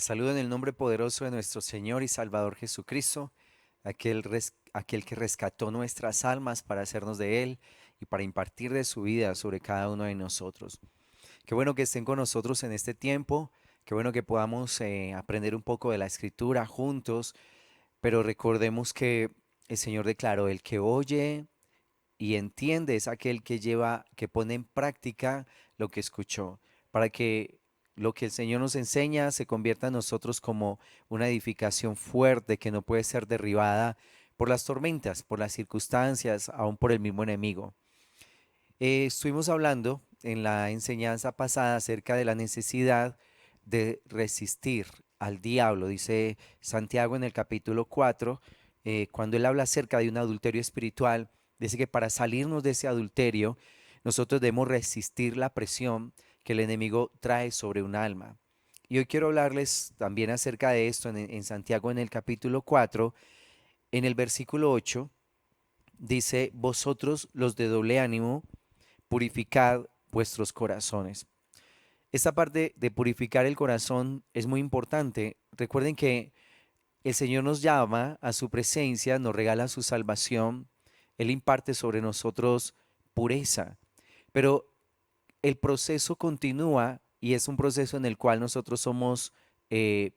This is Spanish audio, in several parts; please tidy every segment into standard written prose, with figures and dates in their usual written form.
Te saludo en el nombre poderoso de nuestro Señor y Salvador Jesucristo, aquel que rescató nuestras almas para hacernos de Él y para impartir de su vida sobre cada uno de nosotros. Qué bueno que estén con nosotros en este tiempo, qué bueno que podamos aprender un poco de la Escritura juntos, pero recordemos que el Señor declaró, el que oye y entiende es aquel que lleva, que pone en práctica lo que escuchó, para que lo que el Señor nos enseña se convierta en nosotros como una edificación fuerte que no puede ser derribada por las tormentas, por las circunstancias, aún por el mismo enemigo. Estuvimos hablando en la enseñanza pasada acerca de la necesidad de resistir al diablo, dice Santiago en el capítulo 4, cuando él habla acerca de un adulterio espiritual, dice que para salirnos de ese adulterio, nosotros debemos resistir la presión que el enemigo trae sobre un alma. Y hoy quiero hablarles también acerca de esto en Santiago en el capítulo 4, en el versículo 8, dice, vosotros los de doble ánimo, purificad vuestros corazones. Esta parte de purificar el corazón es muy importante. Recuerden que el Señor nos llama a su presencia, nos regala su salvación, Él imparte sobre nosotros pureza, pero el proceso continúa y es un proceso en el cual nosotros somos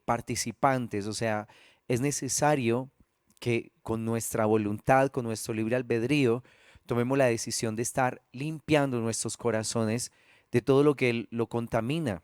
participantes, o sea, es necesario que con nuestra voluntad, con nuestro libre albedrío, tomemos la decisión de estar limpiando nuestros corazones de todo lo que lo contamina,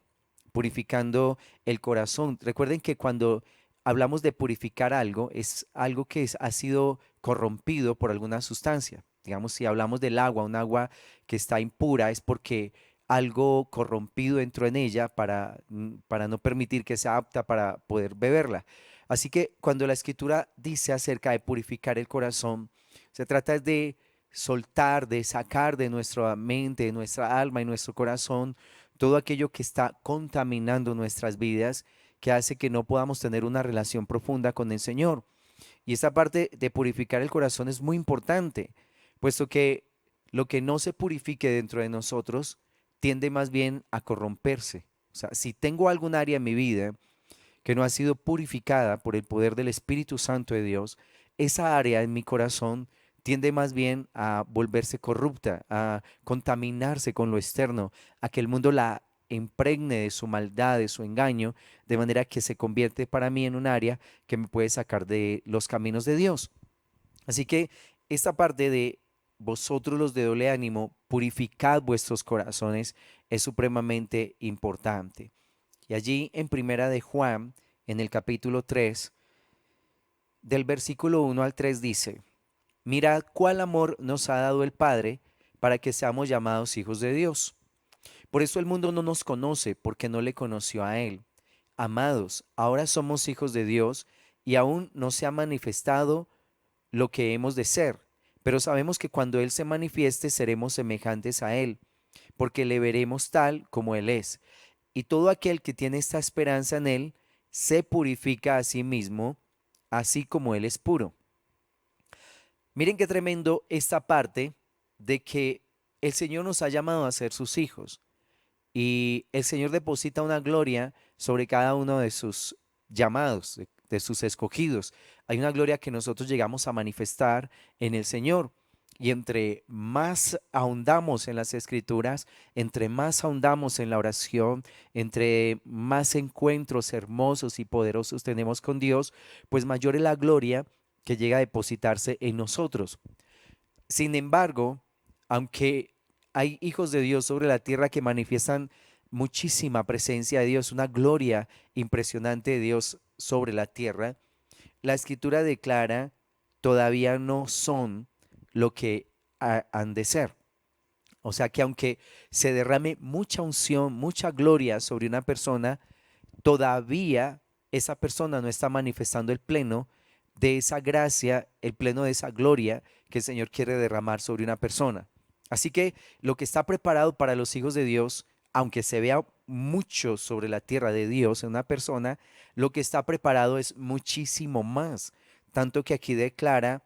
purificando el corazón. Recuerden que cuando hablamos de purificar algo, es algo que ha sido corrompido por alguna sustancia. Digamos, si hablamos del agua, un agua que está impura, es porque algo corrompido entró en ella para no permitir que sea apta para poder beberla. Así que cuando la escritura dice acerca de purificar el corazón, se trata de soltar, de sacar de nuestra mente, de nuestra alma y nuestro corazón todo aquello que está contaminando nuestras vidas, que hace que no podamos tener una relación profunda con el Señor. Y esta parte de purificar el corazón es muy importante, puesto que lo que no se purifique dentro de nosotros tiende más bien a corromperse. O sea, si tengo algún área en mi vida que no ha sido purificada por el poder del Espíritu Santo de Dios, esa área en mi corazón tiende más bien a volverse corrupta, a contaminarse con lo externo, a que el mundo la impregne de su maldad, de su engaño, de manera que se convierte para mí en un área que me puede sacar de los caminos de Dios. Así que esta parte de vosotros los de doble ánimo, purificad vuestros corazones, es supremamente importante. Y allí en Primera de Juan, en el capítulo 3, del versículo 1 al 3 dice, mirad cuál amor nos ha dado el Padre para que seamos llamados hijos de Dios. Por eso el mundo no nos conoce, porque no le conoció a Él. Amados, ahora somos hijos de Dios y aún no se ha manifestado lo que hemos de ser, pero sabemos que cuando Él se manifieste seremos semejantes a Él, porque le veremos tal como Él es. Y todo aquel que tiene esta esperanza en Él se purifica a sí mismo, así como Él es puro. Miren qué tremendo esta parte de que el Señor nos ha llamado a ser sus hijos y el Señor deposita una gloria sobre cada uno de sus llamados, de sus escogidos. Hay una gloria que nosotros llegamos a manifestar en el Señor. Y entre más ahondamos en las escrituras, entre más ahondamos en la oración, entre más encuentros hermosos y poderosos tenemos con Dios, pues mayor es la gloria que llega a depositarse en nosotros. Sin embargo, aunque hay hijos de Dios sobre la tierra que manifiestan muchísima presencia de Dios, una gloria impresionante de Dios sobre la tierra, la escritura declara todavía no son lo que han de ser. O sea que aunque se derrame mucha unción, mucha gloria sobre una persona, todavía esa persona no está manifestando el pleno de esa gracia, el pleno de esa gloria que el Señor quiere derramar sobre una persona. Así que lo que está preparado para los hijos de Dios, aunque se vea mucho sobre la tierra de Dios en una persona, lo que está preparado es muchísimo más. Tanto que aquí declara,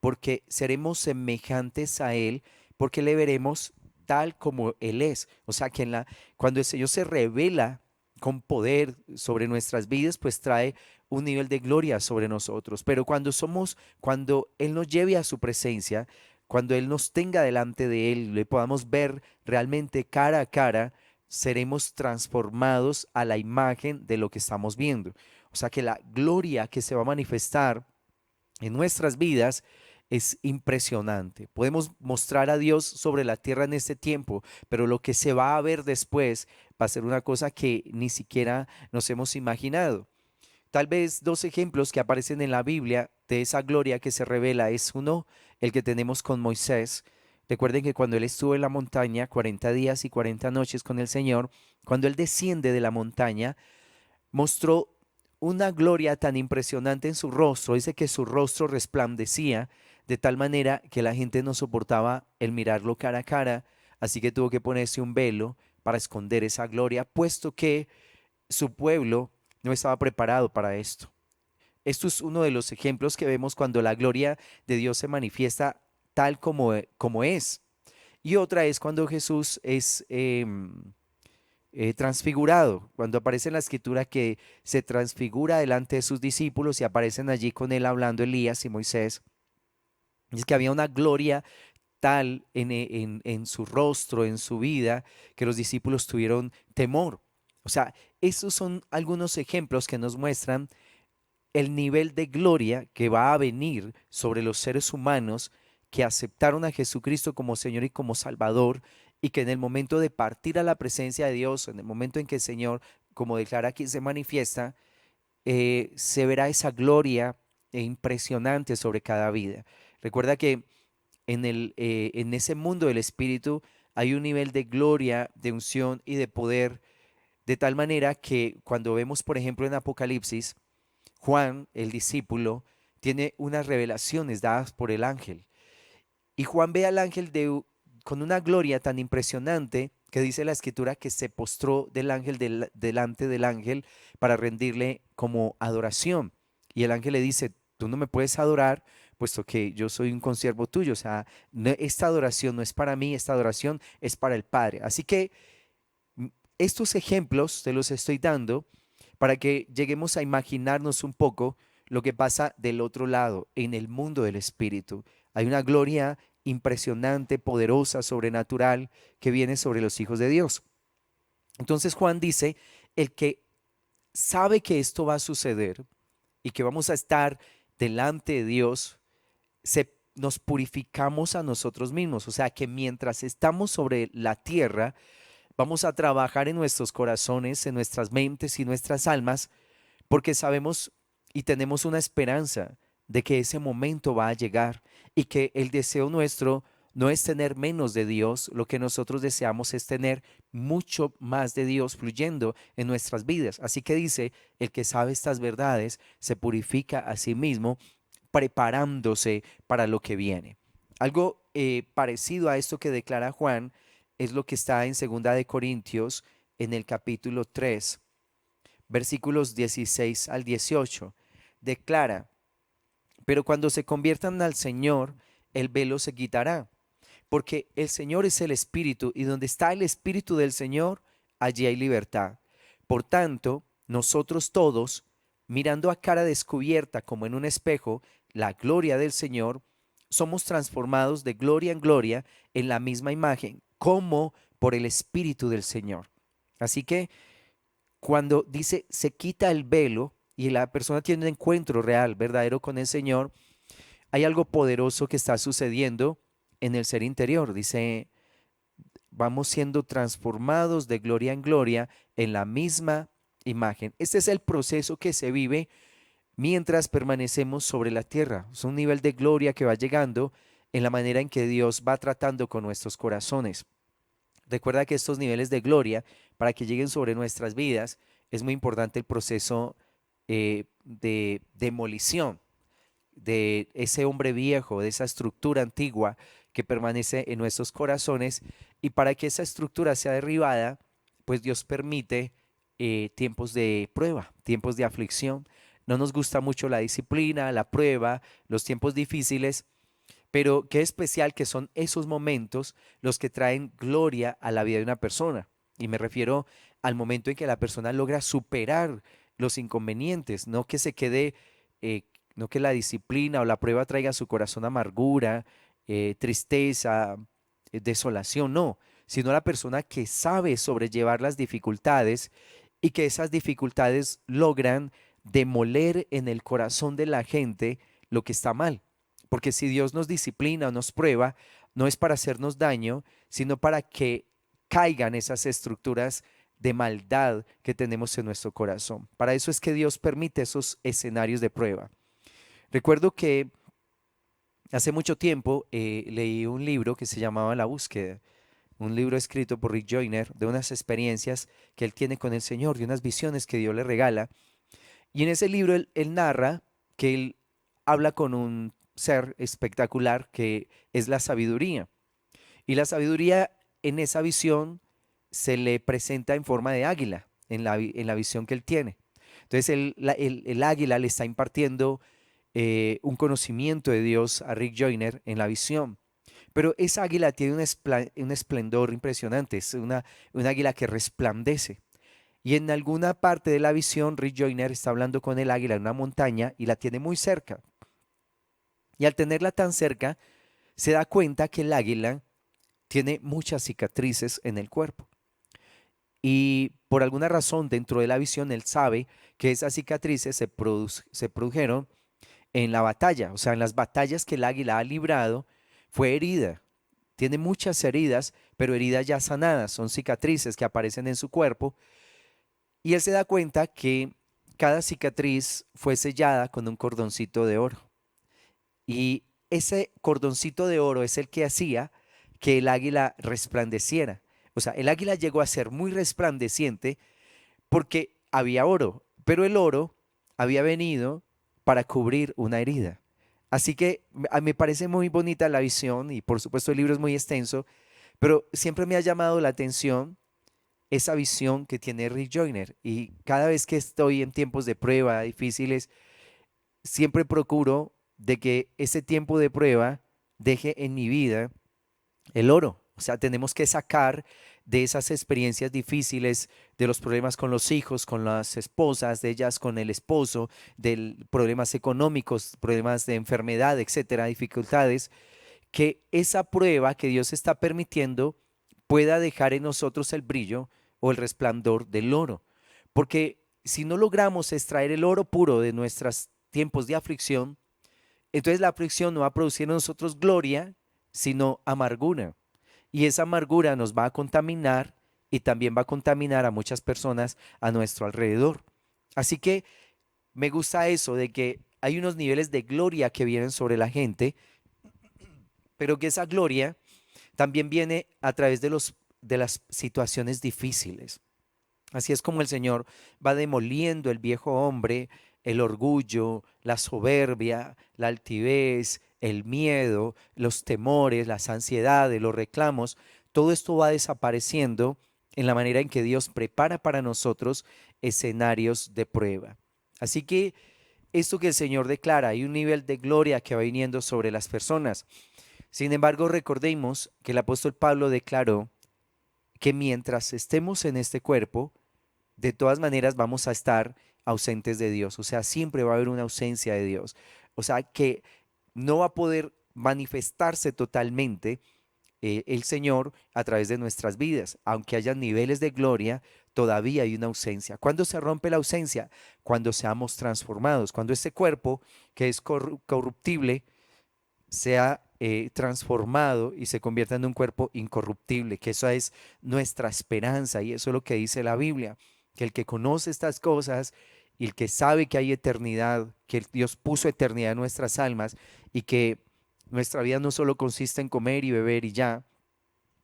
porque seremos semejantes a Él, porque le veremos tal como Él es. O sea que cuando el Señor se revela con poder sobre nuestras vidas, pues trae un nivel de gloria sobre nosotros. Pero cuando Él nos lleve a su presencia, cuando Él nos tenga delante de Él, le podamos ver realmente cara a cara, seremos transformados a la imagen de lo que estamos viendo. O sea que la gloria que se va a manifestar en nuestras vidas es impresionante. Podemos mostrar a Dios sobre la tierra en este tiempo, pero lo que se va a ver después va a ser una cosa que ni siquiera nos hemos imaginado. Tal vez dos ejemplos que aparecen en la Biblia de esa gloria que se revela es uno, el que tenemos con Moisés. Recuerden que cuando él estuvo en la montaña 40 días y 40 noches con el Señor, cuando él desciende de la montaña, mostró una gloria tan impresionante en su rostro. Dice que su rostro resplandecía de tal manera que la gente no soportaba el mirarlo cara a cara, así que tuvo que ponerse un velo para esconder esa gloria, puesto que su pueblo no estaba preparado para esto. Esto es uno de los ejemplos que vemos cuando la gloria de Dios se manifiesta tal como es. Y otra es cuando Jesús es transfigurado, cuando aparece en la escritura que se transfigura delante de sus discípulos y aparecen allí con él hablando Elías y Moisés. Es que había una gloria tal en su rostro, en su vida, que los discípulos tuvieron temor. O sea, estos son algunos ejemplos que nos muestran el nivel de gloria que va a venir sobre los seres humanos que aceptaron a Jesucristo como Señor y como Salvador, y que en el momento de partir a la presencia de Dios, en el momento en que el Señor, como declara aquí, se manifiesta, se verá esa gloria impresionante sobre cada vida. Recuerda que en ese mundo del Espíritu hay un nivel de gloria, de unción y de poder, de tal manera que cuando vemos, por ejemplo, en Apocalipsis, Juan, el discípulo, tiene unas revelaciones dadas por el ángel. Y Juan ve al ángel con una gloria tan impresionante que dice la escritura que se postró del ángel delante del ángel para rendirle como adoración. Y el ángel le dice, tú no me puedes adorar puesto que yo soy un consiervo tuyo. O sea, esta adoración no es para mí, esta adoración es para el Padre. Así que estos ejemplos te los estoy dando para que lleguemos a imaginarnos un poco lo que pasa del otro lado, en el mundo del espíritu. Hay una gloria impresionante, poderosa, sobrenatural que viene sobre los hijos de Dios. Entonces Juan dice, el que sabe que esto va a suceder y que vamos a estar delante de Dios, nos purificamos a nosotros mismos. O sea que mientras estamos sobre la tierra, vamos a trabajar en nuestros corazones, en nuestras mentes y nuestras almas, porque sabemos y tenemos una esperanza de que ese momento va a llegar y que el deseo nuestro no es tener menos de Dios, lo que nosotros deseamos es tener mucho más de Dios fluyendo en nuestras vidas. Así que dice, el que sabe estas verdades se purifica a sí mismo, preparándose para lo que viene. Algo parecido a esto que declara Juan es lo que está en Segunda de Corintios en el capítulo 3, versículos 16 al 18. Declara, pero cuando se conviertan al Señor, el velo se quitará, porque el Señor es el Espíritu, y donde está el Espíritu del Señor, allí hay libertad. Por tanto, nosotros todos, mirando a cara descubierta como en un espejo la gloria del Señor, somos transformados de gloria en gloria en la misma imagen, como por el Espíritu del Señor. Así que cuando dice se quita el velo y la persona tiene un encuentro real, verdadero con el Señor, hay algo poderoso que está sucediendo en el ser interior. Dice, vamos siendo transformados de gloria en gloria en la misma imagen. Este es el proceso que se vive mientras permanecemos sobre la tierra. Es un nivel de gloria que va llegando en la manera en que Dios va tratando con nuestros corazones. Recuerda que estos niveles de gloria, para que lleguen sobre nuestras vidas, es muy importante el proceso de demolición de ese hombre viejo, de esa estructura antigua que permanece en nuestros corazones. Y para que esa estructura sea derribada, pues Dios permite tiempos de prueba, tiempos de aflicción. No nos gusta mucho la disciplina, la prueba, los tiempos difíciles, pero qué especial que son esos momentos los que traen gloria a la vida de una persona. Y me refiero al momento en que la persona logra superar los inconvenientes, no que se quede, eh, no que la disciplina o la prueba traiga a su corazón amargura, tristeza, desolación, no, sino la persona que sabe sobrellevar las dificultades y que esas dificultades logran demoler en el corazón de la gente lo que está mal. Porque si Dios nos disciplina o nos prueba, no es para hacernos daño, sino para que caigan esas estructuras de maldad que tenemos en nuestro corazón. Para eso es que Dios permite esos escenarios de prueba. Recuerdo que hace mucho tiempo leí un libro que se llamaba La Búsqueda, un libro escrito por Rick Joyner de unas experiencias que él tiene con el Señor, de unas visiones que Dios le regala. Y en ese libro él narra que él habla con un ser espectacular que es la sabiduría. Y la sabiduría en esa visión se le presenta en forma de águila, en la visión que él tiene. Entonces el águila le está impartiendo un conocimiento de Dios a Rick Joyner en la visión. Pero esa águila tiene un esplendor impresionante, es una águila que resplandece. Y en alguna parte de la visión, Rick Joyner está hablando con el águila en una montaña y la tiene muy cerca. Y al tenerla tan cerca, se da cuenta que el águila tiene muchas cicatrices en el cuerpo. Y por alguna razón dentro de la visión él sabe que esas cicatrices se produjeron en la batalla, o sea, en las batallas que el águila ha librado, fue herida. Tiene muchas heridas, pero heridas ya sanadas, son cicatrices que aparecen en su cuerpo. Y él se da cuenta que cada cicatriz fue sellada con un cordoncito de oro. Y ese cordoncito de oro es el que hacía que el águila resplandeciera. O sea, el águila llegó a ser muy resplandeciente porque había oro, pero el oro había venido para cubrir una herida. Así que me parece muy bonita la visión y por supuesto el libro es muy extenso, pero siempre me ha llamado la atención esa visión que tiene Rick Joyner y cada vez que estoy en tiempos de prueba difíciles, siempre procuro de que ese tiempo de prueba deje en mi vida el oro. O sea, tenemos que sacar de esas experiencias difíciles, de los problemas con los hijos, con las esposas, de ellas con el esposo, de problemas económicos, problemas de enfermedad, etcétera, dificultades, que esa prueba que Dios está permitiendo pueda dejar en nosotros el brillo o el resplandor del oro. Porque si no logramos extraer el oro puro de nuestros tiempos de aflicción, entonces la aflicción no va a producir en nosotros gloria, sino amargura. Y esa amargura nos va a contaminar y también va a contaminar a muchas personas a nuestro alrededor. Así que me gusta eso de que hay unos niveles de gloria que vienen sobre la gente, pero que esa gloria también viene a través de las situaciones difíciles. Así es como el Señor va demoliendo el viejo hombre, el orgullo, la soberbia, la altivez, el miedo, los temores, las ansiedades, los reclamos. Todo esto va desapareciendo en la manera en que Dios prepara para nosotros escenarios de prueba. Así que esto que el Señor declara, hay un nivel de gloria que va viniendo sobre las personas. Sin embargo, recordemos que el apóstol Pablo declaró que mientras estemos en este cuerpo, de todas maneras vamos a estar ausentes de Dios. O sea, siempre va a haber una ausencia de Dios. O sea, que no va a poder manifestarse totalmente el Señor a través de nuestras vidas. Aunque haya niveles de gloria, todavía hay una ausencia. ¿Cuándo se rompe la ausencia? Cuando seamos transformados, cuando este cuerpo que es corruptible sea transformado y se convierta en un cuerpo incorruptible, que esa es nuestra esperanza y eso es lo que dice la Biblia, que el que conoce estas cosas y el que sabe que hay eternidad, que Dios puso eternidad en nuestras almas y que nuestra vida no solo consiste en comer y beber y ya,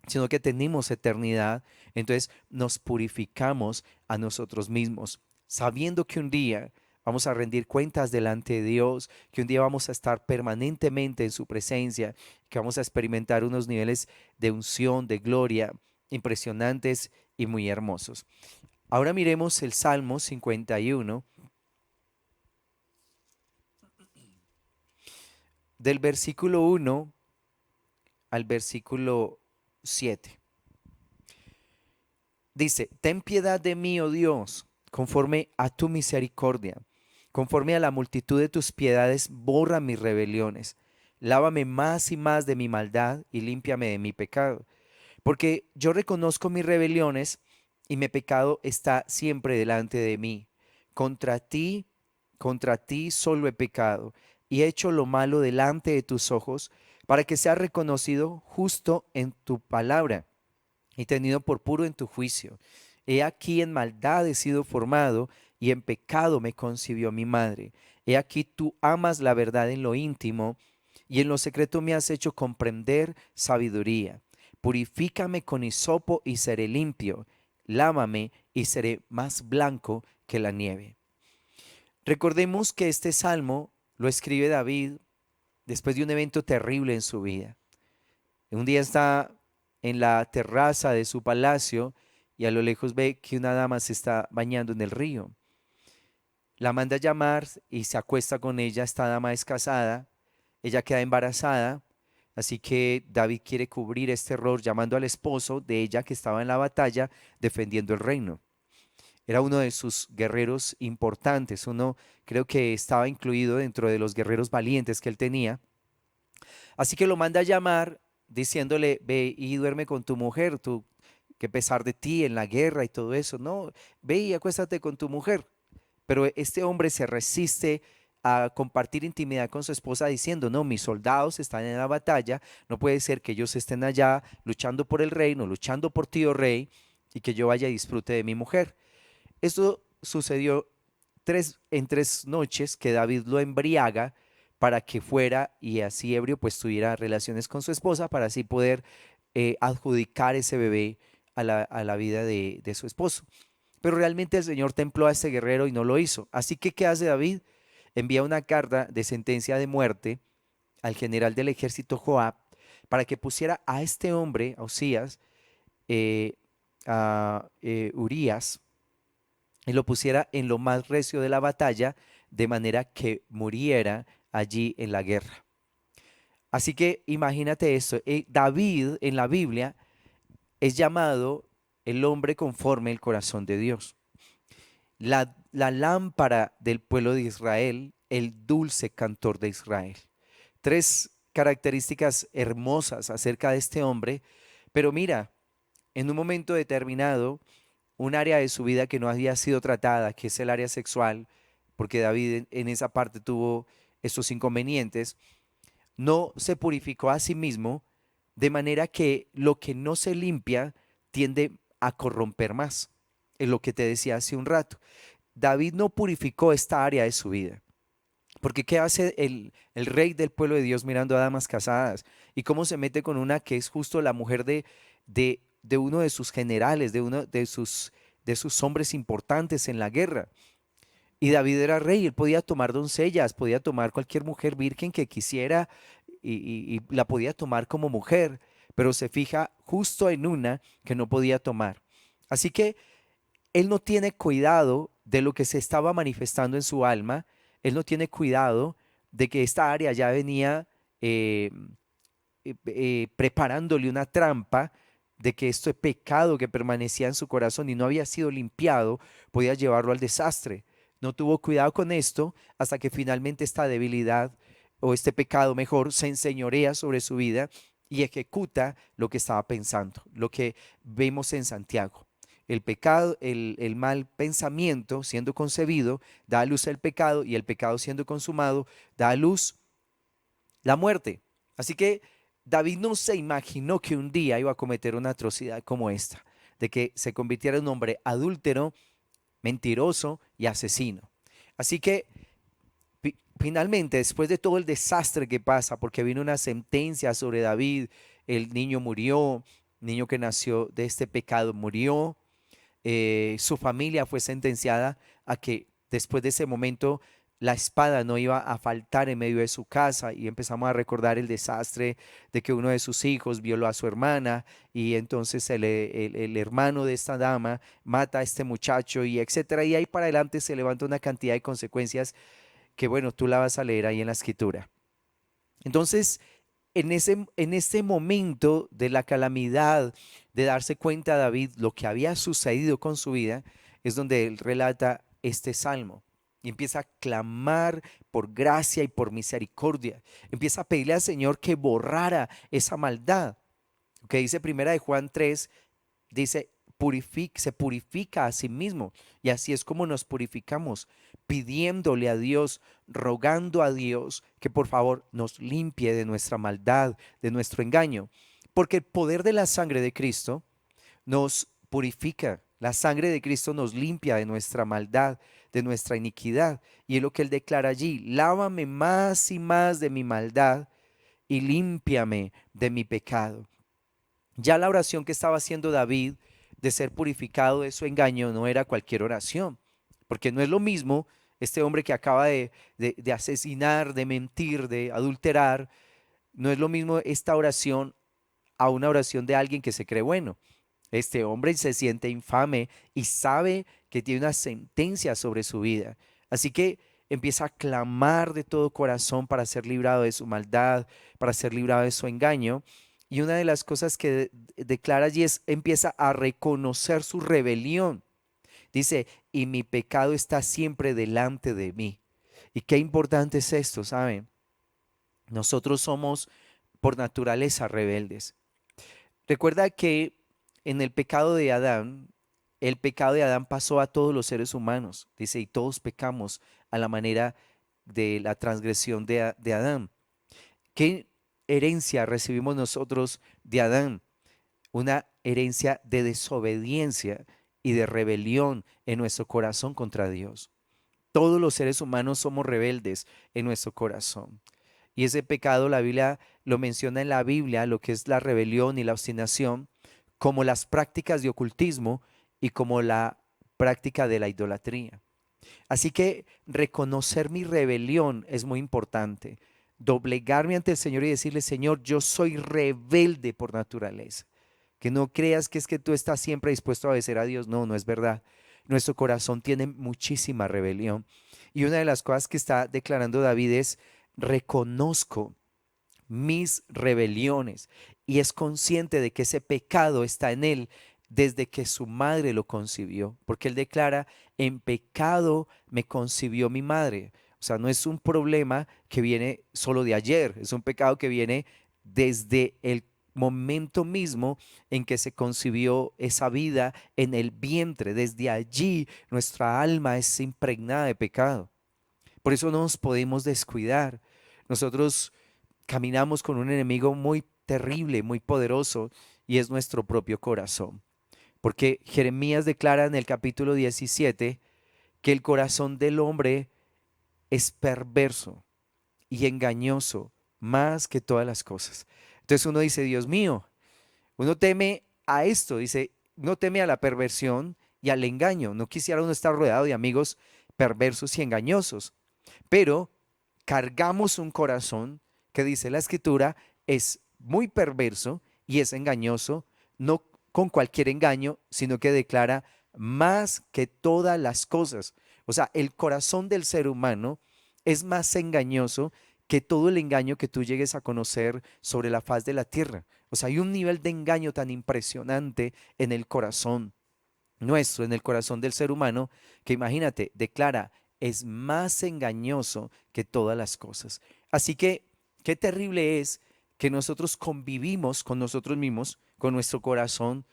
sino que tenemos eternidad, entonces nos purificamos a nosotros mismos, sabiendo que un día vamos a rendir cuentas delante de Dios, que un día vamos a estar permanentemente en su presencia, que vamos a experimentar unos niveles de unción, de gloria impresionantes y muy hermosos. Ahora miremos el Salmo 51, del versículo 1 al versículo 7. Dice, ten piedad de mí, oh Dios, conforme a tu misericordia, conforme a la multitud de tus piedades, borra mis rebeliones. Lávame más y más de mi maldad y límpiame de mi pecado. Porque yo reconozco mis rebeliones y mi pecado está siempre delante de mí. Contra ti, contra ti solo he pecado y he hecho lo malo delante de tus ojos, para que sea reconocido justo en tu palabra y tenido por puro en tu juicio. He aquí en maldad he sido formado y en pecado me concibió mi madre. He aquí tú amas la verdad en lo íntimo y en lo secreto me has hecho comprender sabiduría. Purifícame con hisopo y seré limpio. Lávame y seré más blanco que la nieve. Recordemos que este salmo lo escribe David después de un evento terrible en su vida. Un día está en la terraza de su palacio y a lo lejos ve que una dama se está bañando en el río. La manda a llamar y se acuesta con ella. Esta dama es casada, ella queda embarazada, así que David quiere cubrir este error llamando al esposo de ella que estaba en la batalla defendiendo el reino. Era uno de sus guerreros importantes, uno creo que estaba incluido dentro de los guerreros valientes que él tenía. Así que lo manda a llamar diciéndole, ve y duerme con tu mujer, tú, que pesar de ti en la guerra y todo eso, no, ve y acuéstate con tu mujer. Pero este hombre se resiste a compartir intimidad con su esposa diciendo, no, mis soldados están en la batalla, no puede ser que ellos estén allá luchando por el reino, luchando por ti, oh rey, y que yo vaya y disfrute de mi mujer. Esto sucedió en 3 noches que David lo embriaga para que fuera y así ebrio pues tuviera relaciones con su esposa para así poder adjudicar ese bebé a la vida de su esposo. Pero realmente el Señor templó a este guerrero y no lo hizo. Así que, ¿qué hace David? Envía una carta de sentencia de muerte al general del ejército Joab para que pusiera a este hombre, a Usías, eh, a Urías, y lo pusiera en lo más recio de la batalla, de manera que muriera allí en la guerra. Así que imagínate esto, David en la Biblia es llamado el hombre conforme el corazón de Dios. La lámpara del pueblo de Israel, el dulce cantor de Israel. 3 características hermosas acerca de este hombre, pero mira, en un momento determinado, un área de su vida que no había sido tratada, que es el área sexual, porque David en esa parte tuvo estos inconvenientes, no se purificó a sí mismo, de manera que lo que no se limpia tiende a corromper más. Es lo que te decía hace un rato. David no purificó esta área de su vida. Porque ¿qué hace el rey del pueblo de Dios mirando a damas casadas? ¿Y cómo se mete con una que es justo la mujer de uno de sus generales, de uno de sus hombres importantes en la guerra? Y David era rey, él podía tomar doncellas, podía tomar cualquier mujer virgen que quisiera y la podía tomar como mujer, pero se fija justo en una que no podía tomar. Así que él no tiene cuidado de lo que se estaba manifestando en su alma, él no tiene cuidado de que esta área ya venía eh, preparándole una trampa, de que este pecado que permanecía en su corazón y no había sido limpiado podía llevarlo al desastre. No tuvo cuidado con esto hasta que finalmente esta debilidad o este pecado mejor se enseñorea sobre su vida y ejecuta lo que estaba pensando, lo que vemos en Santiago. El pecado, el mal pensamiento siendo concebido, da a luz el pecado y el pecado siendo consumado, da a luz la muerte. Así que David no se imaginó que un día iba a cometer una atrocidad como esta, de que se convirtiera en un hombre adúltero, mentiroso y asesino. Así que finalmente, después de todo el desastre que pasa, porque vino una sentencia sobre David, el niño murió, niño que nació de este pecado murió, su familia fue sentenciada a que después de ese momento la espada no iba a faltar en medio de su casa y empezamos a recordar el desastre de que uno de sus hijos violó a su hermana y entonces el hermano de esta dama mata a este muchacho y etcétera. Y ahí para adelante se levanta una cantidad de consecuencias que bueno, tú la vas a leer ahí en la escritura. Entonces, en ese momento de la calamidad, de darse cuenta a David lo que había sucedido con su vida, es donde él relata este salmo. Y empieza a clamar por gracia y por misericordia. Empieza a pedirle al Señor que borrara esa maldad. Que dice primera de Juan 3, dice, se purifica a sí mismo. Y así es como nos purificamos, pidiéndole a Dios, rogando a Dios que por favor nos limpie de nuestra maldad, de nuestro engaño. Porque el poder de la sangre de Cristo nos purifica. La sangre de Cristo nos limpia de nuestra maldad, de nuestra iniquidad. Y es lo que él declara allí: lávame más y más de mi maldad y límpiame de mi pecado. Ya la oración que estaba haciendo David de ser purificado de su engaño no era cualquier oración, porque no es lo mismo este hombre que acaba de asesinar, de mentir, de adulterar, no es lo mismo esta oración a una oración de alguien que se cree bueno. Este hombre se siente infame y sabe que tiene una sentencia sobre su vida. Así que empieza a clamar de todo corazón para ser librado de su maldad, para ser librado de su engaño. Y una de las cosas que declara allí es, empieza a reconocer su rebelión. Dice, y mi pecado está siempre delante de mí. Y qué importante es esto, ¿saben? Nosotros somos por naturaleza rebeldes. Recuerda que en el pecado de Adán pasó a todos los seres humanos. Dice, y todos pecamos a la manera de la transgresión de Adán. ¿Qué herencia recibimos nosotros de Adán? Una herencia de desobediencia y de rebelión en nuestro corazón contra Dios. Todos los seres humanos somos rebeldes en nuestro corazón. Y ese pecado la Biblia lo menciona en la Biblia, lo que es la rebelión y la obstinación, como las prácticas de ocultismo y como la práctica de la idolatría. Así que reconocer mi rebelión es muy importante. Doblegarme ante el Señor y decirle, Señor, yo soy rebelde por naturaleza. Que no creas que es que tú estás siempre dispuesto a obedecer a Dios. No, no es verdad. Nuestro corazón tiene muchísima rebelión. Y una de las cosas que está declarando David es, reconozco mis rebeliones, y es consciente de que ese pecado está en él desde que su madre lo concibió, porque él declara, en pecado me concibió mi madre. O sea, no es un problema que viene solo de ayer, es un pecado que viene desde el momento mismo en que se concibió esa vida en el vientre. Desde allí nuestra alma es impregnada de pecado. Por eso no nos podemos descuidar. Nosotros caminamos con un enemigo muy terrible, muy poderoso, y es nuestro propio corazón. Porque Jeremías declara en el capítulo 17 que el corazón del hombre es perverso y engañoso más que todas las cosas. Entonces uno dice, Dios mío, uno teme a esto, dice, uno teme a la perversión y al engaño. No quisiera uno estar rodeado de amigos perversos y engañosos, pero cargamos un corazón que, dice la escritura, es muy perverso y es engañoso, no con cualquier engaño, sino que declara más que todas las cosas. O sea, el corazón del ser humano es más engañoso que todo el engaño que tú llegues a conocer sobre la faz de la tierra. O sea, hay un nivel de engaño tan impresionante en el corazón nuestro, en el corazón del ser humano, que imagínate, declara, es más engañoso que todas las cosas. Así que, qué terrible es que nosotros convivimos con nosotros mismos, con nuestro corazón,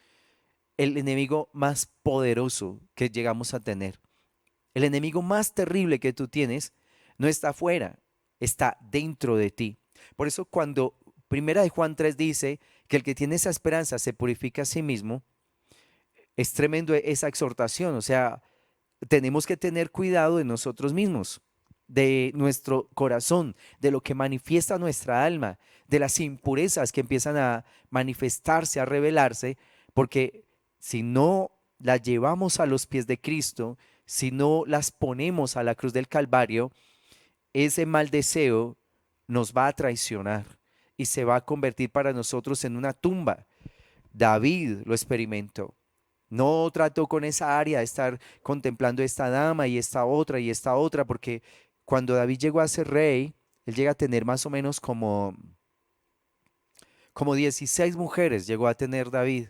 el enemigo más poderoso que llegamos a tener. El enemigo más terrible que tú tienes no está afuera, está dentro de ti. Por eso cuando Primera de Juan 3 dice que el que tiene esa esperanza se purifica a sí mismo, es tremendo esa exhortación. O sea, tenemos que tener cuidado de nosotros mismos, de nuestro corazón, de lo que manifiesta nuestra alma, de las impurezas que empiezan a manifestarse, a revelarse, porque si no las llevamos a los pies de Cristo, si no las ponemos a la cruz del Calvario, ese mal deseo nos va a traicionar y se va a convertir para nosotros en una tumba. David lo experimentó. No trató con esa área de estar contemplando esta dama y esta otra, porque cuando David llegó a ser rey, él llega a tener más o menos como Como 16 mujeres llegó a tener David.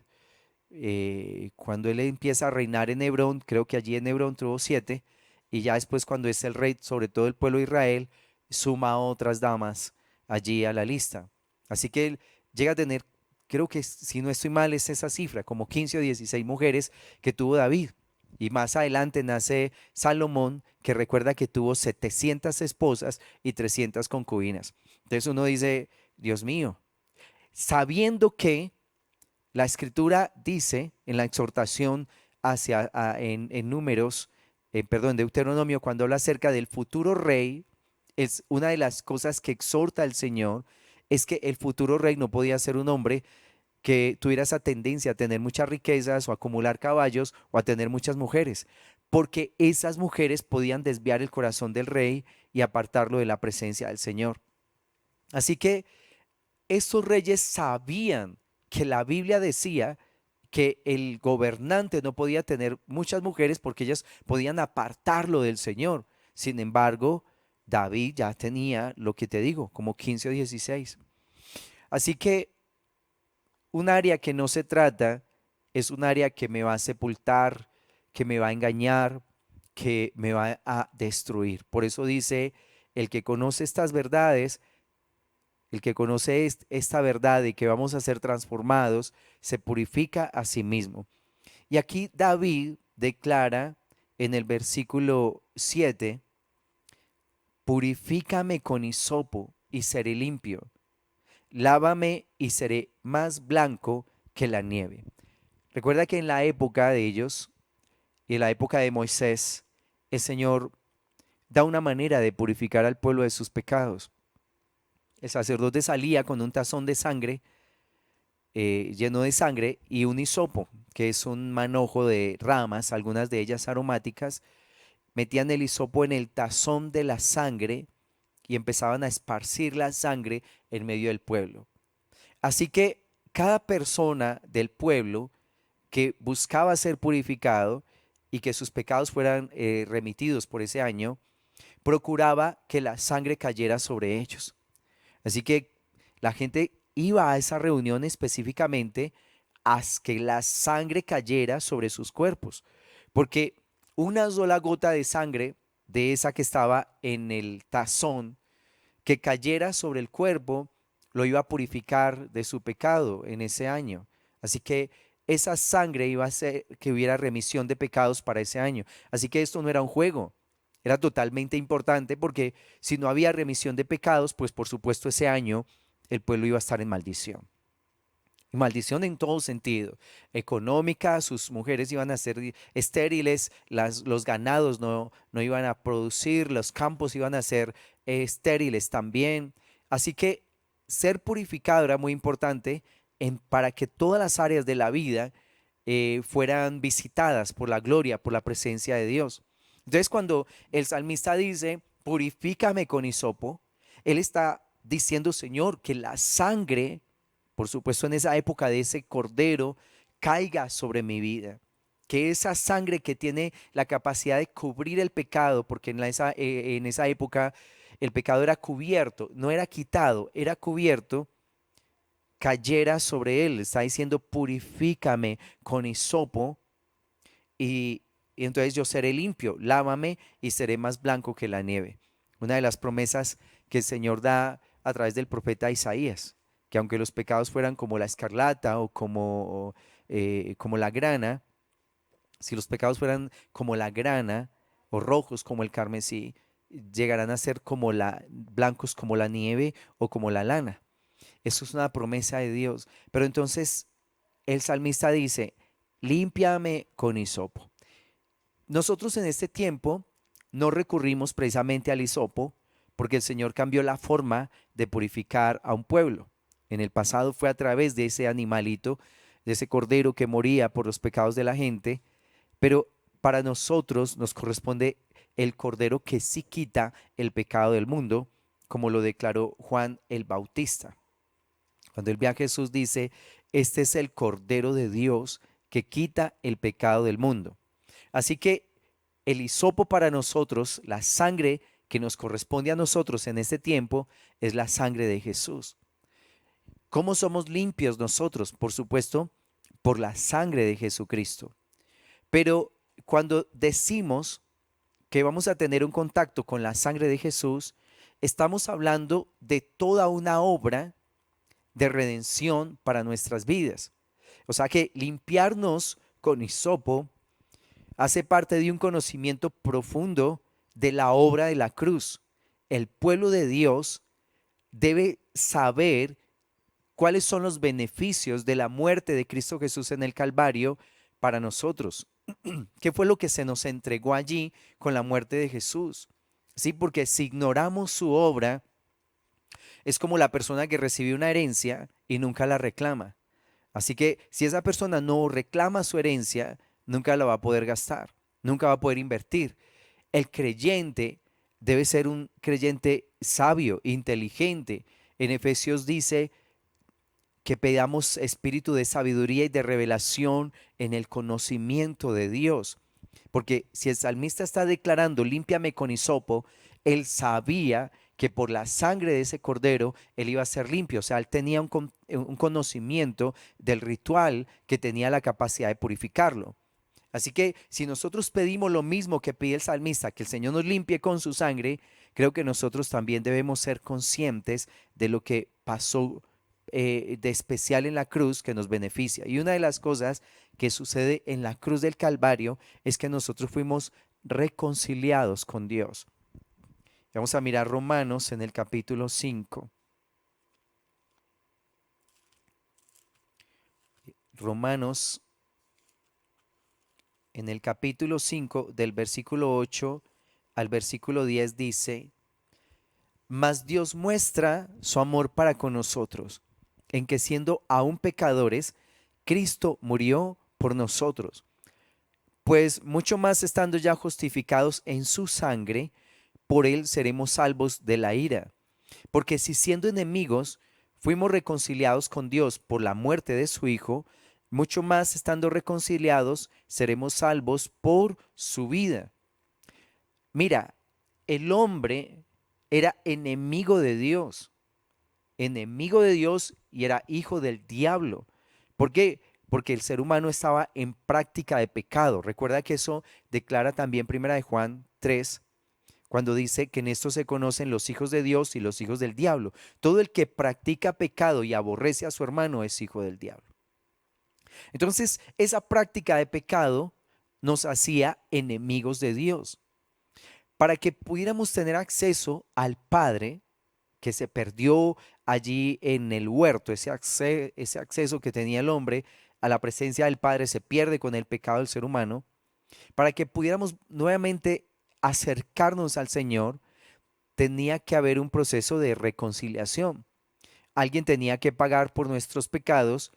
Cuando él empieza a reinar en Hebrón, creo que allí en Hebrón tuvo 7, y ya después cuando es el rey sobre todo el pueblo de Israel, suma a otras damas allí a la lista. Así que él llega a tener, creo que si no estoy mal es esa cifra, como 15 o 16 mujeres que tuvo David. Y más adelante nace Salomón, que recuerda que tuvo 700 esposas y 300 concubinas. Entonces uno dice, Dios mío, sabiendo que la escritura dice en la exhortación en Números, perdón, Deuteronomio, cuando habla acerca del futuro rey, es una de las cosas que exhorta el Señor, es que el futuro rey no podía ser un hombre que tuviera esa tendencia a tener muchas riquezas o a acumular caballos o a tener muchas mujeres, porque esas mujeres podían desviar el corazón del rey y apartarlo de la presencia del Señor. Así que estos reyes sabían que la Biblia decía que el gobernante no podía tener muchas mujeres porque ellas podían apartarlo del Señor. Sin embargo, David ya tenía lo que te digo, como 15 o 16. Así que un área que no se trata es un área que me va a sepultar, que me va a engañar, que me va a destruir. Por eso dice, el que conoce estas verdades, el que conoce esta verdad de que vamos a ser transformados, se purifica a sí mismo. Y aquí David declara en el versículo 7, purifícame con hisopo y seré limpio, lávame y seré más blanco que la nieve. Recuerda que en la época de ellos y en la época de Moisés, el Señor da una manera de purificar al pueblo de sus pecados. El sacerdote salía con un tazón de sangre, lleno de sangre, y un hisopo, que es un manojo de ramas, algunas de ellas aromáticas. Metían el hisopo en el tazón de la sangre y empezaban a esparcir la sangre en medio del pueblo. Así que cada persona del pueblo que buscaba ser purificado y que sus pecados fueran remitidos por ese año, procuraba que la sangre cayera sobre ellos. Así que la gente iba a esa reunión específicamente a que la sangre cayera sobre sus cuerpos, porque una sola gota de sangre de esa que estaba en el tazón que cayera sobre el cuerpo lo iba a purificar de su pecado en ese año. Así que esa sangre iba a hacer que hubiera remisión de pecados para ese año. Así que esto no era un juego, era totalmente importante porque si no había remisión de pecados, pues por supuesto ese año el pueblo iba a estar en maldición. Y maldición en todo sentido. Económica, sus mujeres iban a ser estériles, los ganados no iban a producir, los campos iban a ser estériles también. Así que ser purificado era muy importante para que todas las áreas de la vida fueran visitadas por la gloria, por la presencia de Dios. Entonces cuando el salmista dice, purifícame con hisopo, él está diciendo, Señor, que la sangre, por supuesto en esa época de ese cordero, caiga sobre mi vida. Que esa sangre que tiene la capacidad de cubrir el pecado, porque en esa época el pecado era cubierto, no era quitado, era cubierto, cayera sobre él. Está diciendo, purifícame con hisopo y entonces yo seré limpio, lávame y seré más blanco que la nieve. Una de las promesas que el Señor da a través del profeta Isaías, que aunque los pecados fueran como la escarlata o como la grana, si los pecados fueran como la grana o rojos como el carmesí, llegarán a ser como blancos como la nieve o como la lana. Eso es una promesa de Dios. Pero entonces el salmista dice, límpiame con hisopo. Nosotros en este tiempo no recurrimos precisamente al hisopo porque el Señor cambió la forma de purificar a un pueblo. En el pasado fue a través de ese animalito, de ese cordero que moría por los pecados de la gente, pero para nosotros nos corresponde el cordero que sí quita el pecado del mundo, como lo declaró Juan el Bautista. Cuando él ve a Jesús dice, este es el cordero de Dios que quita el pecado del mundo. Así que el hisopo para nosotros, la sangre que nos corresponde a nosotros en este tiempo, es la sangre de Jesús. ¿Cómo somos limpios nosotros? Por supuesto, por la sangre de Jesucristo. Pero cuando decimos que vamos a tener un contacto con la sangre de Jesús, estamos hablando de toda una obra de redención para nuestras vidas. O sea que limpiarnos con hisopo hace parte de un conocimiento profundo de la obra de la cruz. El pueblo de Dios debe saber cuáles son los beneficios de la muerte de Cristo Jesús en el Calvario para nosotros. ¿Qué fue lo que se nos entregó allí con la muerte de Jesús? Sí, porque si ignoramos su obra, es como la persona que recibe una herencia y nunca la reclama. Así que si esa persona no reclama su herencia, nunca la va a poder gastar, nunca va a poder invertir. El creyente debe ser un creyente sabio, inteligente. En Efesios dice que pedamos espíritu de sabiduría y de revelación en el conocimiento de Dios. Porque si el salmista está declarando, límpiame con hisopo, él sabía que por la sangre de ese cordero él iba a ser limpio. O sea, él tenía un conocimiento del ritual que tenía la capacidad de purificarlo. Así que si nosotros pedimos lo mismo que pide el salmista, que el Señor nos limpie con su sangre, creo que nosotros también debemos ser conscientes de lo que pasó de especial en la cruz que nos beneficia. Y una de las cosas que sucede en la cruz del Calvario es que nosotros fuimos reconciliados con Dios. Vamos a mirar Romanos en el capítulo 5. Romanos en el capítulo 5 del versículo 8 al versículo 10 dice: Mas Dios muestra su amor para con nosotros, en que siendo aún pecadores, Cristo murió por nosotros. Pues mucho más estando ya justificados en su sangre, por él seremos salvos de la ira. Porque si siendo enemigos fuimos reconciliados con Dios por la muerte de su Hijo, mucho más estando reconciliados seremos salvos por su vida. Mira, el hombre era enemigo de Dios y era hijo del diablo. ¿Por qué? Porque el ser humano estaba en práctica de pecado. Recuerda que eso declara también Primera de Juan 3, cuando dice que en esto se conocen los hijos de Dios y los hijos del diablo. Todo el que practica pecado y aborrece a su hermano es hijo del diablo. Entonces, esa práctica de pecado nos hacía enemigos de Dios. Para que pudiéramos tener acceso al Padre, que se perdió allí en el huerto, ese acceso que tenía el hombre a la presencia del Padre se pierde con el pecado del ser humano. Para que pudiéramos nuevamente acercarnos al Señor, tenía que haber un proceso de reconciliación. Alguien tenía que pagar por nuestros pecados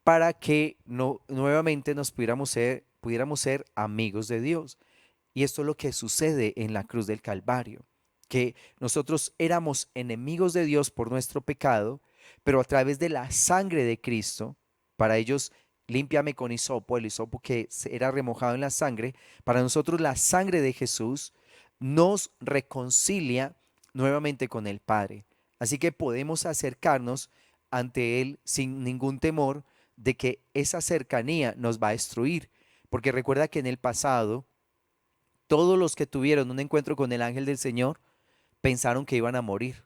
para que no, nuevamente pudiéramos ser amigos de Dios. Y esto es lo que sucede en la cruz del Calvario, que nosotros éramos enemigos de Dios por nuestro pecado, pero a través de la sangre de Cristo, para ellos, límpiame con hisopo, el hisopo que era remojado en la sangre, para nosotros la sangre de Jesús nos reconcilia nuevamente con el Padre. Así que podemos acercarnos ante Él sin ningún temor de que esa cercanía nos va a destruir, porque recuerda que en el pasado, todos los que tuvieron un encuentro con el ángel del Señor pensaron que iban a morir.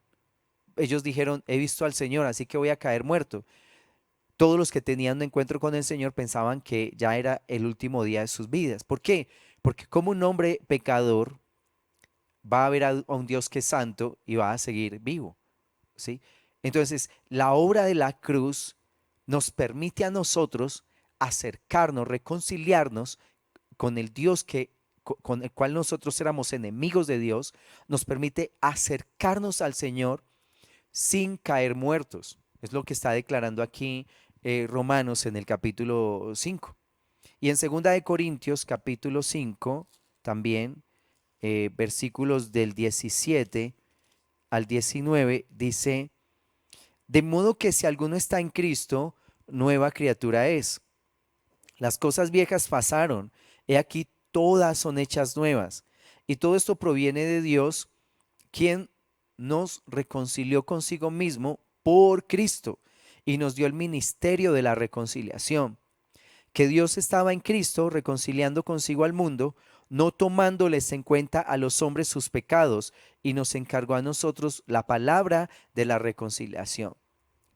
Ellos dijeron, he visto al Señor, así que voy a caer muerto. Todos los que tenían un encuentro con el Señor pensaban que ya era el último día de sus vidas. ¿Por qué? Porque como un hombre pecador va a ver a un Dios que es santo y va a seguir vivo, ¿sí? Entonces, la obra de la cruz nos permite a nosotros acercarnos, reconciliarnos con el Dios con el cual nosotros éramos enemigos de Dios, nos permite acercarnos al Señor sin caer muertos. Es lo que está declarando aquí Romanos en el capítulo 5. Y en segunda de Corintios capítulo 5 también, versículos del 17 al 19, dice: de modo que si alguno está en Cristo, nueva criatura es. Las cosas viejas pasaron, he aquí todas son hechas nuevas. Y todo esto proviene de Dios, quien nos reconcilió consigo mismo por Cristo y nos dio el ministerio de la reconciliación, que Dios estaba en Cristo reconciliando consigo al mundo, no tomándoles en cuenta a los hombres sus pecados, y nos encargó a nosotros la palabra de la reconciliación.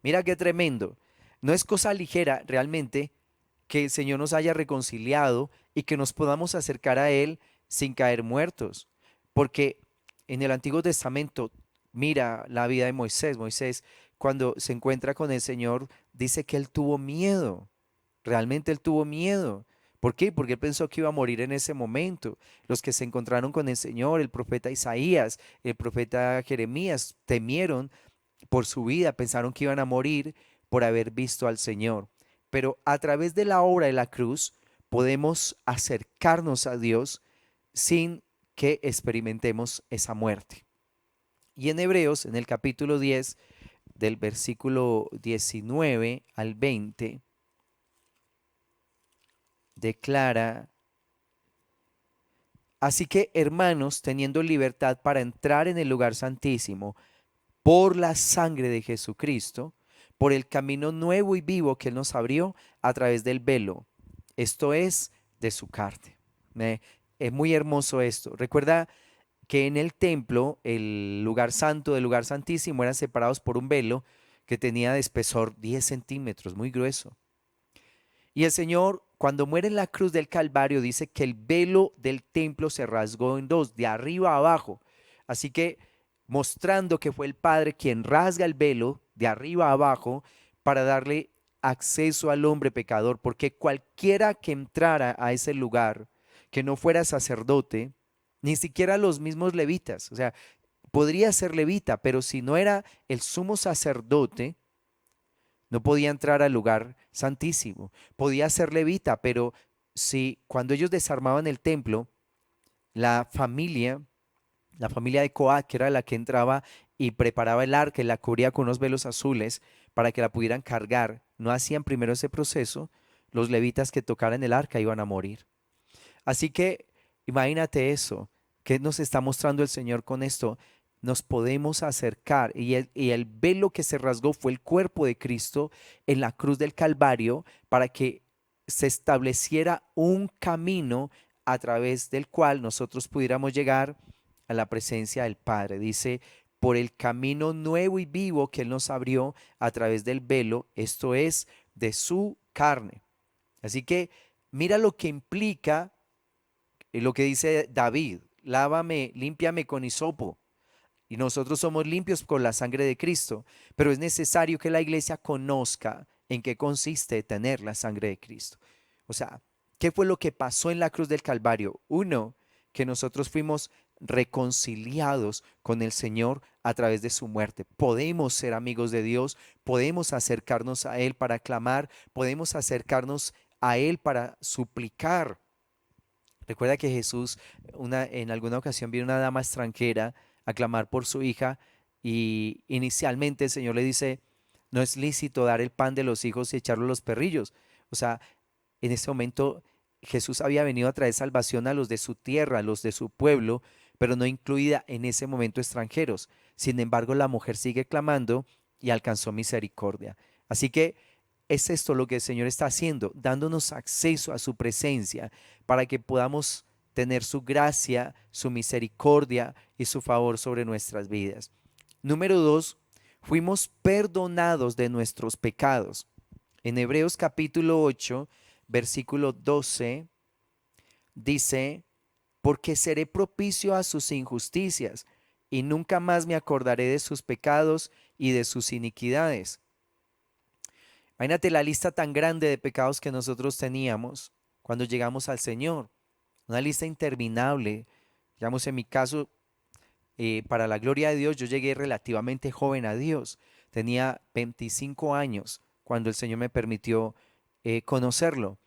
Mira qué tremendo. No es cosa ligera realmente que el Señor nos haya reconciliado y que nos podamos acercar a Él sin caer muertos. Porque en el Antiguo Testamento, mira la vida de Moisés. Moisés, cuando se encuentra con el Señor, dice que él tuvo miedo. Realmente él tuvo miedo. ¿Por qué? Porque él pensó que iba a morir en ese momento. Los que se encontraron con el Señor, el profeta Isaías, el profeta Jeremías, temieron por su vida, pensaron que iban a morir por haber visto al Señor. Pero a través de la obra de la cruz podemos acercarnos a Dios sin que experimentemos esa muerte. Y en Hebreos, en el capítulo 10, del versículo 19 al 20, declara: así que, hermanos, teniendo libertad para entrar en el lugar santísimo por la sangre de Jesucristo, por el camino nuevo y vivo que Él nos abrió a través del velo, esto es, de su carne. Es muy hermoso esto. Recuerda que en el templo, el lugar santo del lugar santísimo eran separados por un velo que tenía de espesor 10 centímetros, muy grueso. Y el Señor, cuando muere en la cruz del Calvario, dice que el velo del templo se rasgó en dos, de arriba a abajo. Así que mostrando que fue el Padre quien rasga el velo de arriba a abajo para darle acceso al hombre pecador, porque cualquiera que entrara a ese lugar, que no fuera sacerdote, ni siquiera los mismos levitas, o sea, podría ser levita, pero si no era el sumo sacerdote, no podía entrar al lugar santísimo. Podía ser levita, pero si cuando ellos desarmaban el templo, la familia, la familia de Coat, que era la que entraba y preparaba el arca y la cubría con unos velos azules para que la pudieran cargar, no hacían primero ese proceso, los levitas que tocaran el arca iban a morir. Así que imagínate eso, que nos está mostrando el Señor con esto. Nos podemos acercar y el velo que se rasgó fue el cuerpo de Cristo en la cruz del Calvario para que se estableciera un camino a través del cual nosotros pudiéramos llegar a la presencia del Padre. Dice, por el camino nuevo y vivo que Él nos abrió a través del velo, esto es, de su carne. Así que mira lo que implica lo que dice David: lávame, límpiame con hisopo. Y nosotros somos limpios por la sangre de Cristo, pero es necesario que la iglesia conozca en qué consiste tener la sangre de Cristo. O sea, ¿qué fue lo que pasó en la cruz del Calvario? Uno, que nosotros fuimos reconciliados con el Señor a través de su muerte. Podemos ser amigos de Dios, podemos acercarnos a Él para clamar, podemos acercarnos a Él para suplicar. Recuerda que Jesús en alguna ocasión vio una dama extranjera a clamar por su hija y inicialmente el Señor le dice, no es lícito dar el pan de los hijos y echarlo a los perrillos. O sea, en ese momento Jesús había venido a traer salvación a los de su tierra, a los de su pueblo, pero no incluida en ese momento extranjeros. Sin embargo, la mujer sigue clamando y alcanzó misericordia. Así que es esto lo que el Señor está haciendo, dándonos acceso a su presencia para que podamos tener su gracia, su misericordia y su favor sobre nuestras vidas. Número dos, fuimos perdonados de nuestros pecados. En Hebreos capítulo 8, versículo 12, dice, porque seré propicio a sus injusticias y nunca más me acordaré de sus pecados y de sus iniquidades. Imagínate la lista tan grande de pecados que nosotros teníamos cuando llegamos al Señor. Una lista interminable. Digamos, en mi caso, para la gloria de Dios, yo llegué relativamente joven a Dios. Tenía 25 años cuando el Señor me permitió conocerlo.